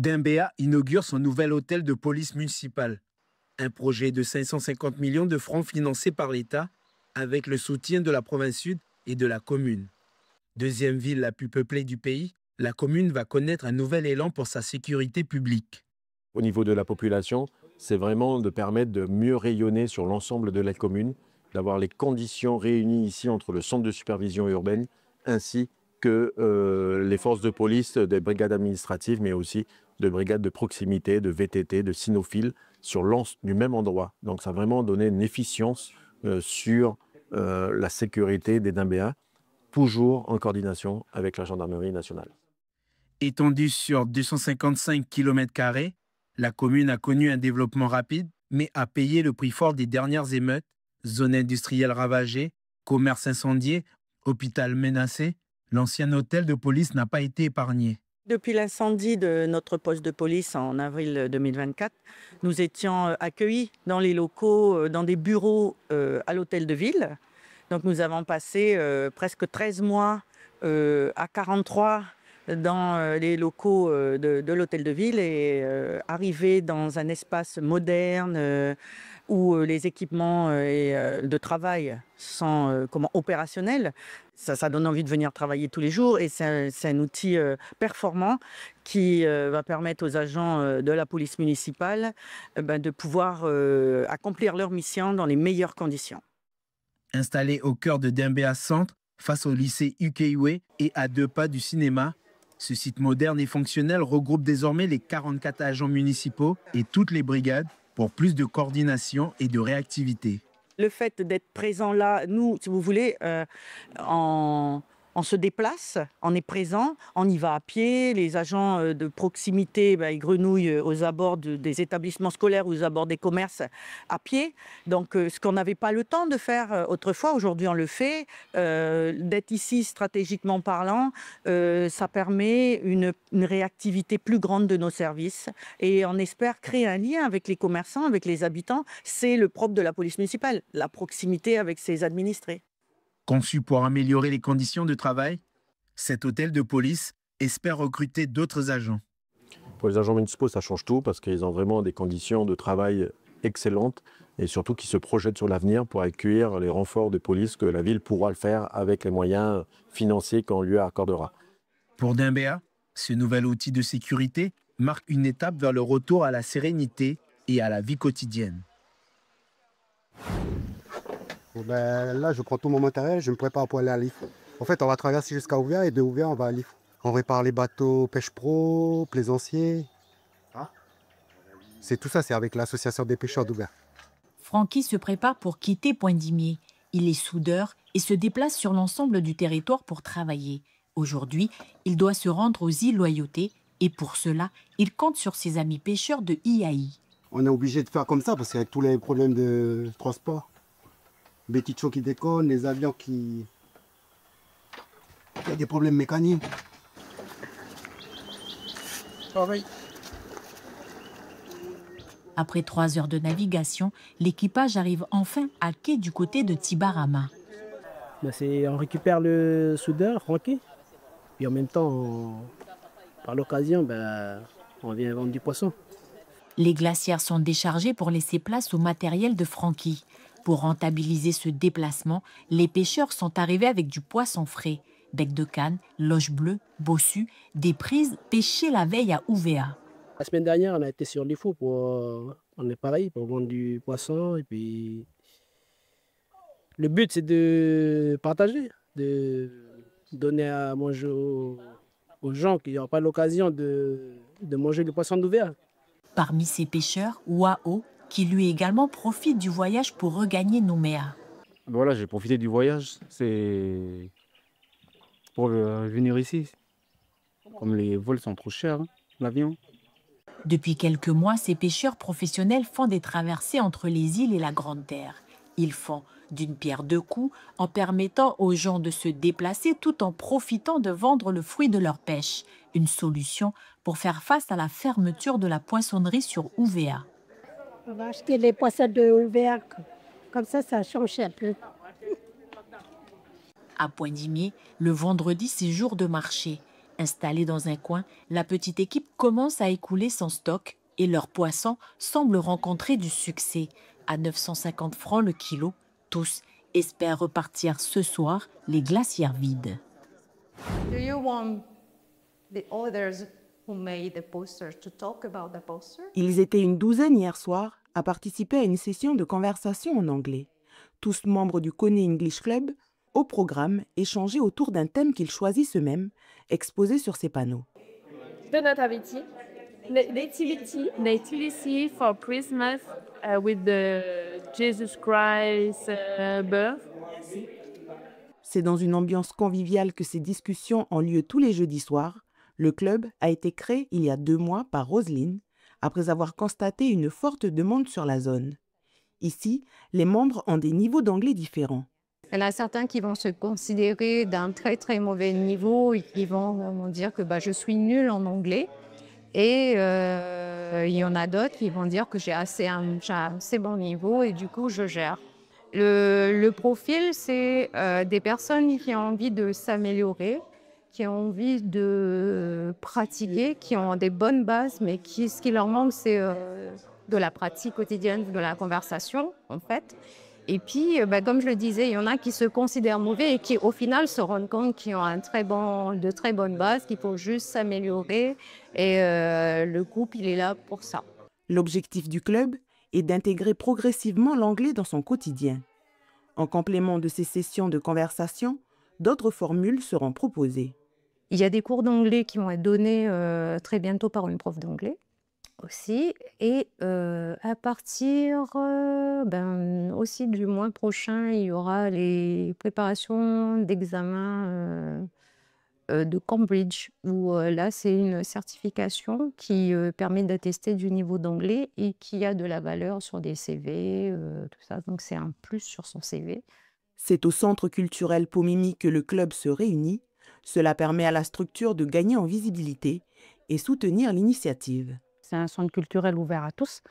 Dimbéa inaugure son nouvel hôtel de police municipale. Un projet de 550 millions de francs financé par l'État avec le soutien de la province sud et de la commune. Deuxième ville la plus peuplée du pays, la commune va connaître un nouvel élan pour sa sécurité publique. Au niveau de la population, c'est vraiment de permettre de mieux rayonner sur l'ensemble de la commune, d'avoir les conditions réunies ici entre le centre de supervision urbaine ainsi que les forces de police, des brigades administratives, mais aussi de brigades de proximité, de VTT, de cynophiles, du même endroit. Donc ça a vraiment donné une efficience sur la sécurité des Dimbéens, toujours en coordination avec la gendarmerie nationale. Étendue sur 255 km², la commune a connu un développement rapide, mais a payé le prix fort des dernières émeutes, zones industrielles ravagées, commerce incendié, hôpital menacé. L'ancien hôtel de police n'a pas été épargné. Depuis l'incendie de notre poste de police en avril 2024, nous étions accueillis dans les locaux, dans des bureaux à l'hôtel de ville. Donc nous avons passé presque 13 mois à 43 dans les locaux de l'hôtel de ville et arriver dans un espace moderne où les équipements de travail sont opérationnels. Ça donne envie de venir travailler tous les jours et c'est un outil performant qui va permettre aux agents de la police municipale de pouvoir accomplir leur mission dans les meilleures conditions. Installé au cœur de Dimbéa Centre, face au lycée Ukéioué et à 2 pas du cinéma, ce site moderne et fonctionnel regroupe désormais les 44 agents municipaux et toutes les brigades pour plus de coordination et de réactivité. Le fait d'être présent là, nous, si vous voulez, on se déplace, on est présent, on y va à pied. Les agents de proximité, ils grenouillent aux abords des établissements scolaires ou aux abords des commerces à pied. Donc, ce qu'on n'avait pas le temps de faire autrefois, aujourd'hui on le fait. D'être ici stratégiquement parlant, ça permet une réactivité plus grande de nos services. Et on espère créer un lien avec les commerçants, avec les habitants. C'est le propre de la police municipale, la proximité avec ses administrés. Conçu pour améliorer les conditions de travail, cet hôtel de police espère recruter d'autres agents. Pour les agents municipaux, ça change tout parce qu'ils ont vraiment des conditions de travail excellentes et surtout qui se projettent sur l'avenir pour accueillir les renforts de police que la ville pourra le faire avec les moyens financiers qu'on lui accordera. Pour Dimbéa, ce nouvel outil de sécurité marque une étape vers le retour à la sérénité et à la vie quotidienne. Là, je prends tout mon matériel, je me prépare pour aller à l'IF. En fait, on va traverser jusqu'à Ouviat et de Ouviat, on va à l'IF. On répare les bateaux pêche pro, plaisanciers. C'est tout ça, c'est avec l'association des pêcheurs d'Ouviat. Francky se prépare pour quitter Pointe-Dimier. Il est soudeur et se déplace sur l'ensemble du territoire pour travailler. Aujourd'hui, il doit se rendre aux îles Loyauté et pour cela, il compte sur ses amis pêcheurs de IAI. On est obligé de faire comme ça parce qu'avec tous les problèmes de transport, les petites choses qui déconnent, les avions qui... Il y a des problèmes mécaniques. Pareil. Après 3 heures de navigation, l'équipage arrive enfin à quai du côté de Tibarama. On récupère le soudeur, Francky, et en même temps, par l'occasion, on vient vendre du poisson. Les glacières sont déchargées pour laisser place au matériel de Francky. Pour rentabiliser ce déplacement, les pêcheurs sont arrivés avec du poisson frais. Bec de canne, loche bleue, bossu, des prises pêchées la veille à Ouvéa. La semaine dernière, on a été sur l'IFO on est pareil, pour vendre du poisson. Et puis, le but, c'est de partager, de donner à manger aux gens qui n'ont pas l'occasion de manger le poisson d'Ouvéa. Parmi ces pêcheurs, Wao, qui lui également profite du voyage pour regagner Nouméa. Voilà, j'ai profité du voyage, c'est pour venir ici. Comme les vols sont trop chers, l'avion. Depuis quelques mois, ces pêcheurs professionnels font des traversées entre les îles et la Grande Terre. Ils font d'une pierre deux coups en permettant aux gens de se déplacer tout en profitant de vendre le fruit de leur pêche. Une solution pour faire face à la fermeture de la poissonnerie sur Ouvéa. On va acheter les poissons de Ouvéa, comme ça change un peu. À Pointe-Dimier, le vendredi, c'est jour de marché. Installée dans un coin, la petite équipe commence à écouler son stock et leurs poissons semblent rencontrer du succès. À 950 francs le kilo, tous espèrent repartir ce soir les glacières vides. Do you want the others who made the poster to talk about the poster? Ils étaient une douzaine hier soir à participer à une session de conversation en anglais. Tous membres du Coney English Club, au programme, échanger autour d'un thème qu'ils choisissent eux-mêmes, exposé sur ces panneaux. The nativity. Nativity for Christmas with the Jesus Christ birth. C'est dans une ambiance conviviale que ces discussions ont lieu tous les jeudis soirs. Le club a été créé il y a 2 mois par Roselyne, après avoir constaté une forte demande sur la zone. Ici, les membres ont des niveaux d'anglais différents. Il y en a certains qui vont se considérer d'un très très mauvais niveau et qui vont dire que je suis nulle en anglais. Et il y en a d'autres qui vont dire que j'ai un assez bon niveau et du coup je gère. Le profil, c'est des personnes qui ont envie de s'améliorer, qui ont envie de pratiquer, qui ont des bonnes bases, mais ce qui leur manque, c'est de la pratique quotidienne, de la conversation, en fait. Et puis, comme je le disais, il y en a qui se considèrent mauvais et qui, au final, se rendent compte qu'ils ont de très bonnes bases, qu'il faut juste s'améliorer. Et le groupe, il est là pour ça. L'objectif du club est d'intégrer progressivement l'anglais dans son quotidien. En complément de ces sessions de conversation, d'autres formules seront proposées. Il y a des cours d'anglais qui vont être donnés très bientôt par une prof d'anglais aussi. Et à partir aussi du mois prochain, il y aura les préparations d'examen de Cambridge, où là, c'est une certification qui permet d'attester du niveau d'anglais et qui a de la valeur sur des CV, tout ça. Donc, c'est un plus sur son CV. C'est au Centre culturel Pomimi que le club se réunit. Cela permet à la structure de gagner en visibilité et soutenir l'initiative. C'est un centre culturel ouvert à tous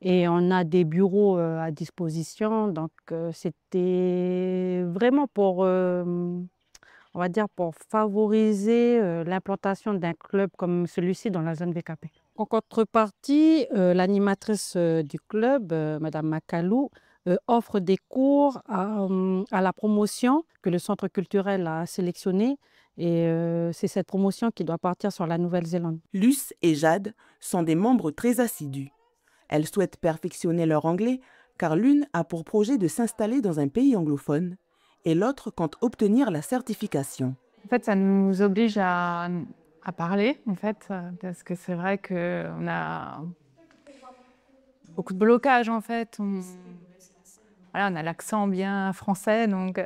et on a des bureaux à disposition. Donc, c'était vraiment pour, on va dire, pour favoriser l'implantation d'un club comme celui-ci dans la zone VKP. En contrepartie, l'animatrice du club, Madame Makalou, offre des cours à la promotion que le centre culturel a sélectionnée. Et c'est cette promotion qui doit partir sur la Nouvelle-Zélande. Luce et Jade sont des membres très assidus. Elles souhaitent perfectionner leur anglais car l'une a pour projet de s'installer dans un pays anglophone et l'autre compte obtenir la certification. En fait, ça nous oblige à parler, en fait, parce que c'est vrai qu'on a beaucoup de blocages, en fait. On a l'accent bien français, donc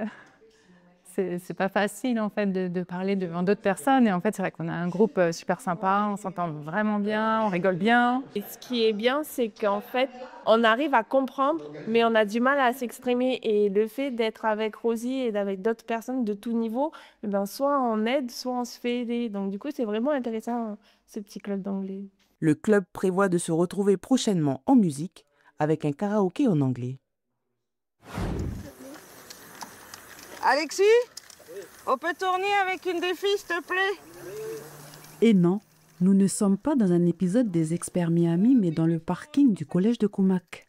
c'est pas facile, en fait, de parler devant d'autres personnes. Et en fait, c'est vrai qu'on a un groupe super sympa, on s'entend vraiment bien, on rigole bien. Et ce qui est bien, c'est qu'en fait, on arrive à comprendre, mais on a du mal à s'exprimer. Et le fait d'être avec Rosie et avec d'autres personnes de tout niveau, soit on aide, soit on se fait aider. Donc du coup, c'est vraiment intéressant, ce petit club d'anglais. Le club prévoit de se retrouver prochainement en musique avec un karaoké en anglais. Alexis, on peut tourner avec une des filles, s'il te plaît? Et non, nous ne sommes pas dans un épisode des Experts Miami, mais dans le parking du collège de Koumak.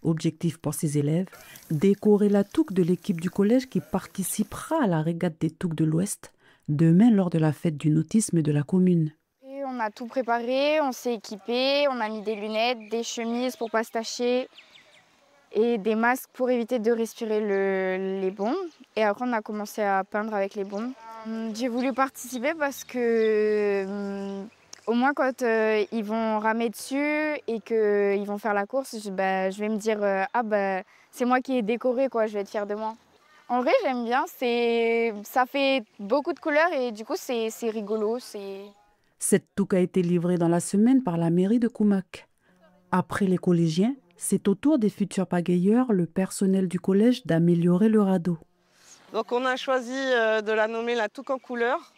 Objectif pour ces élèves, décorer la touque de l'équipe du collège qui participera à la régate des touques de l'Ouest, demain lors de la fête du nautisme de la commune. Et on a tout préparé, on s'est équipé, on a mis des lunettes, des chemises pour ne pas se tacher et des masques pour éviter de respirer les bombes. Et après, on a commencé à peindre avec les bombes. J'ai voulu participer parce que, au moins, quand ils vont ramer dessus et qu'ils vont faire la course, je vais me dire c'est moi qui ai décoré, quoi, je vais être fière de moi. En vrai, j'aime bien. Ça fait beaucoup de couleurs et du coup, c'est rigolo. Cette touque a été livrée dans la semaine par la mairie de Koumak. Après les collégiens, c'est au tour des futurs pagayeurs, le personnel du collège, d'améliorer le radeau. Donc on a choisi de la nommer la touque en couleurs.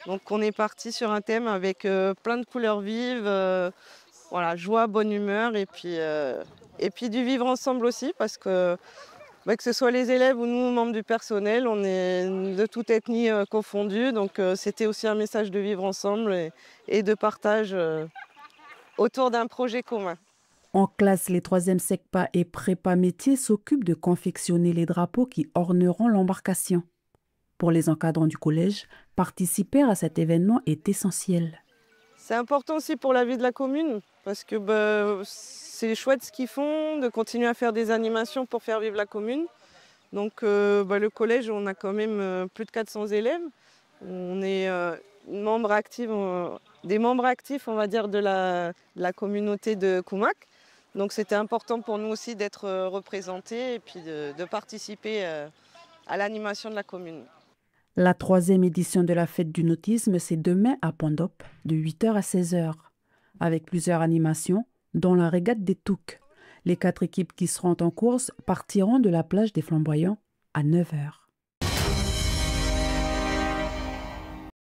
Donc on est parti sur un thème avec plein de couleurs vives, joie, bonne humeur et puis du vivre ensemble aussi parce que Que ce soit les élèves ou nous, membres du personnel, on est de toute ethnie confondue. Donc c'était aussi un message de vivre ensemble et de partage autour d'un projet commun. En classe, les 3e SECPA et prépa métiers s'occupent de confectionner les drapeaux qui orneront l'embarcation. Pour les encadrants du collège, participer à cet événement est essentiel. C'est important aussi pour la vie de la commune, parce que c'est chouette ce qu'ils font, de continuer à faire des animations pour faire vivre la commune. Donc le collège, on a quand même plus de 400 élèves. On est des membres actifs, on va dire, de la communauté de Koumak. Donc c'était important pour nous aussi d'être représentés et puis de participer à l'animation de la commune. La 3e édition de la fête du nautisme, c'est demain à Pondop, de 8h à 16h, avec plusieurs animations, dont la régate des Touques. Les 4 équipes qui seront en course partiront de la plage des Flamboyants à 9h.